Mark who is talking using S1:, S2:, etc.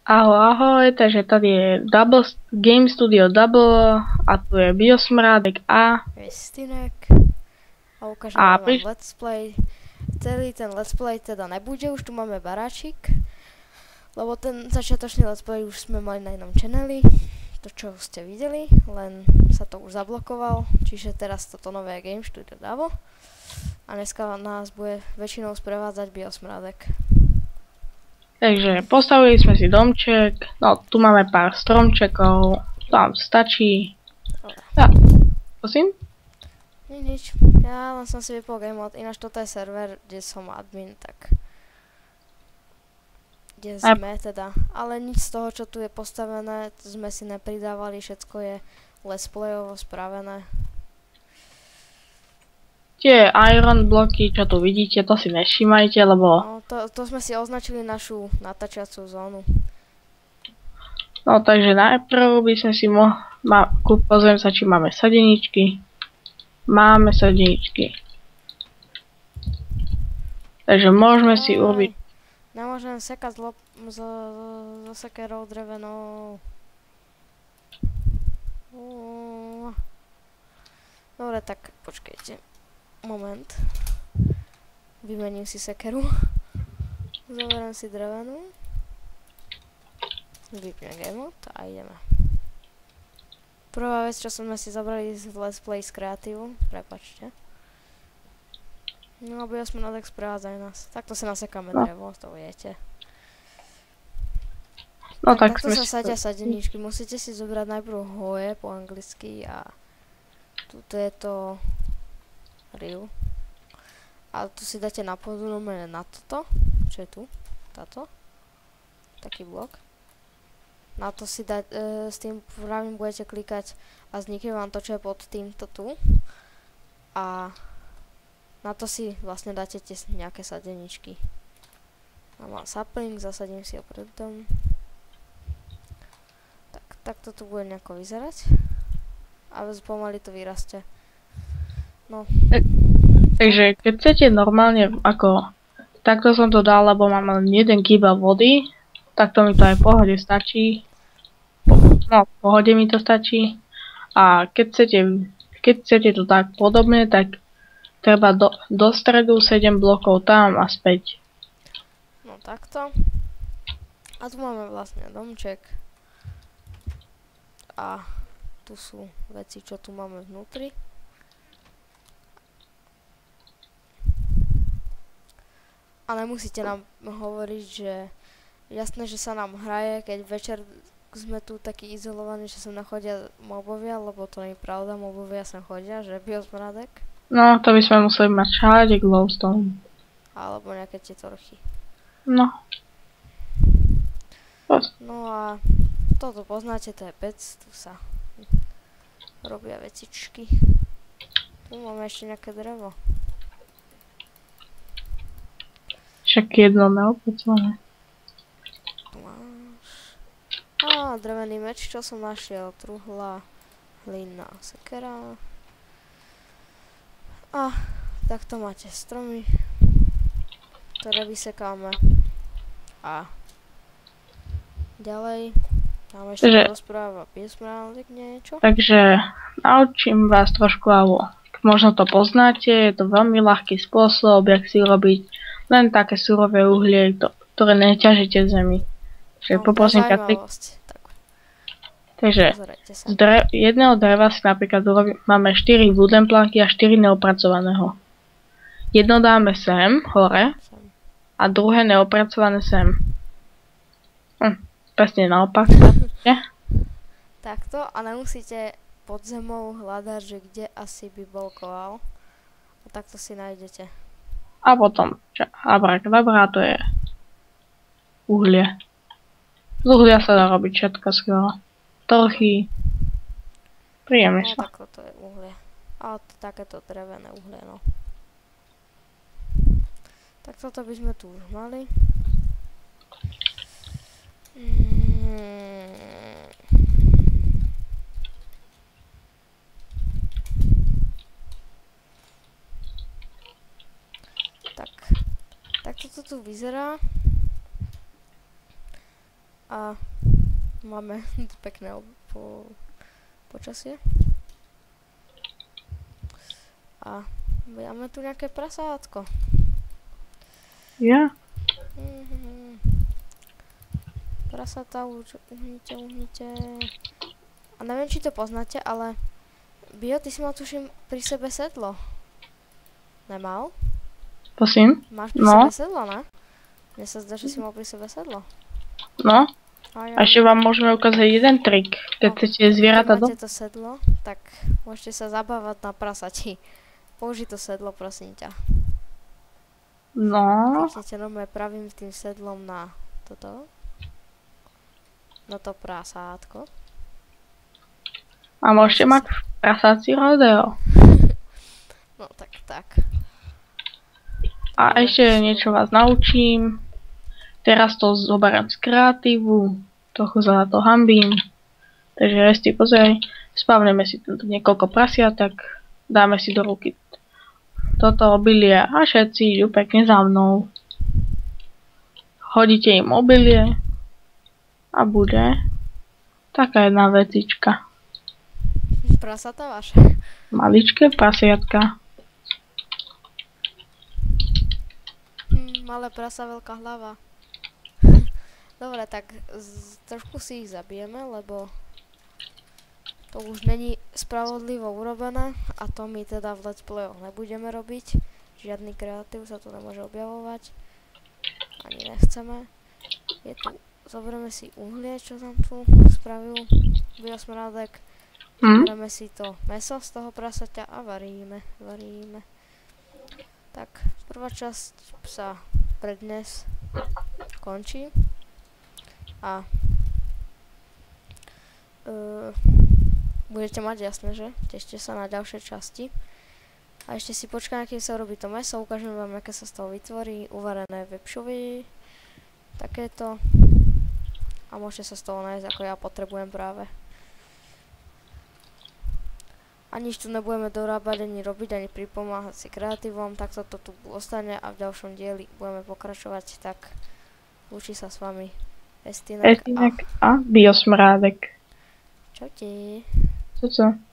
S1: Ahoj, ahoj, takže tady je Game Studio Double a tu je Biosmrádek a
S2: Stinek a ukážeme
S1: a
S2: vám let's play. Celý ten let's play teda nebude, už tu máme baráčik, lebo ten začiatočný let's play už sme mali na inom channeli, to čo ste videli, len sa to už zablokoval, čiže teraz toto nové Game Studio Double a dneska nás bude väčšinou sprevádzať Biosmrádek.
S1: takže postavili sme si domček, no tu máme pár stromčekov, tam stačí. Ja, prosím?
S2: Nič, ja len som si vypol game mode, ináč toto je server, kde som admin, tak kde sme teda, ale nič z toho, čo tu je postavené, sme si nepridávali, všetko je let's playovo spravené.
S1: Tie iron bloky, čo tu vidíte, to si nevšímajte, lebo...
S2: No, to sme si označili našu natáčacú zónu.
S1: No takže najprv by sme si pozriem sa, či máme sadeničky. Máme sadeničky. Takže môžeme si urobiť...
S2: Nemôžem sekať so sekerou drevenou. Dobre, tak počkejte. Moment. Vymením si sekeru. Zoberiem si drevenú. Vypnem game mode a ideme. Prvá vec, čo sme si zobrali z Let's Play z kreatívu, prepáčte. No, Biosmrádek sprevádzajú nás. Takto si nasekáme drevo, to viete.
S1: No
S2: tak takto sa sadia sadeničky. Musíte si zobrať najprv hoje po anglicky a tuto je to riu. A tu si dáte na pôdu na toto. Čo je tu? Táto. Taký blok. Na to si dať, s tým pravým budete klikať a vznikne vám to, čo je pod týmto tu. A na to si vlastne dáte tie nejaké sadeničky. A mám sapling, zasadím si ho pred dom. Takto tu bude nejako vyzerať. A pomaly to vyrastie. No.
S1: Takže keď chcete normálne, ako takto som to dal, lebo mám len jeden kýbel vody, tak to mi to aj v pohode stačí. No, v pohode mi to stačí. A keď chcete to tak podobne, tak treba do stredu 7 blokov tam a späť.
S2: No takto. A tu máme vlastne domček. A tu sú veci, čo tu máme vnútri. A nemusíte nám hovoriť, že jasné, že sa nám hraje, keď večer sme tu takí izolovaní, že sem nechodia mobovia, lebo to nie je pravda, mobovia sem chodia, že Biosmrádek.
S1: No, to by sme museli mať všade glowstone.
S2: Alebo nejaké tie torchy.
S1: No.
S2: No a toto poznáte, to je pec, tu sa robia vecičky. Tu máme ešte nejaké drevo.
S1: Však jedno neopracované.
S2: Á, drevený meč, čo som našiel. Truhla, hlina, sekera. A takto máte stromy, ktoré vysekáme. A ďalej tam ešte rozpráva Biosmrádek niečo.
S1: Takže naučím vás trošku, alebo možno to poznáte, je to veľmi ľahký spôsob, jak si robiť len také surové uhlie, ktoré neťažíte v zemi. Čiže poprosím Takže z jedného dreva si napríklad máme 4 wooden planky a 4 neopracovaného. Jedno dáme sem, hore, a druhé neopracované sem. Presne naopak.
S2: Takto a nemusíte pod zemou hľadať, že kde asi by bol koál. A takto si nájdete.
S1: A potom, abrakadabra, to je uhlie. Z uhlia sa dá robiť všetko skvelé. Torchy. Príjemne sa.
S2: No takto to je uhlie. A takéto drevené uhlie, no. Tak toto by sme tu už mali. Tak toto tu vyzerá. A máme pekné počasie. A máme tu nejaké prasátko.
S1: Ja?
S2: Prasatá, uhnite. A neviem, či to poznáte, ale Bio, ty si mal tuším pri sebe sedlo. Nemal?
S1: Prosím?
S2: Máš pri sebe sedlo, ne? Mne sa zdá, že si mal pri sebe sedlo.
S1: No.
S2: A
S1: A ešte vám môžeme ukázať jeden trik. Keď chcete zvieratá
S2: Keď máte to sedlo, tak môžete sa zabávať na prasati. Použij to sedlo, prosím ťa.
S1: No.
S2: Kliknete normálne pravým tým sedlom na toto. Na to prasátko.
S1: A môžete mať prasáci rodeo.
S2: No tak.
S1: A ešte niečo vás naučím. Teraz to zoberiem z kreatívu. Trochu sa na to hanbím. Takže Resti, pozri. Spávneme si niekoľko prasiatek. Dáme si do ruky toto obilie a všetci idú pekne za mnou. Hodíte im obilie a bude taká jedna vecička.
S2: Prasata vaše.
S1: Maličké prasiatka.
S2: Malé prasa, veľká hlava. Dobre, tak trošku si ich zabijeme, lebo to už není spravodlivo urobené a to my teda v let's playoch nebudeme robiť. Žiadny kreatív sa tu nemôže objavovať. Ani nechceme. Zoberieme si uhlie, čo tam tu spravil Biosmrádek. Zoberieme si to mäso z toho prasaťa a varíme. Tak, prvá časť sa pre dnes končí. A budete mať jasné, že? Tešte sa na ďalšie časti. A ešte si počkáme, kým sa robí to mäso. Ukážem vám, aké sa z toho vytvorí. Uvarené vepšovi. Takéto. A môžete sa z toho nájsť, ako ja potrebujem práve. A nič tu nebudeme dorábať, ani robiť, ani pripomáhať si kreatívom. Tak toto tu ostane a v ďalšom dieli budeme pokračovať. Tak lúči sa s vami Estinek a
S1: Biosmrádek.
S2: čaute.
S1: Co?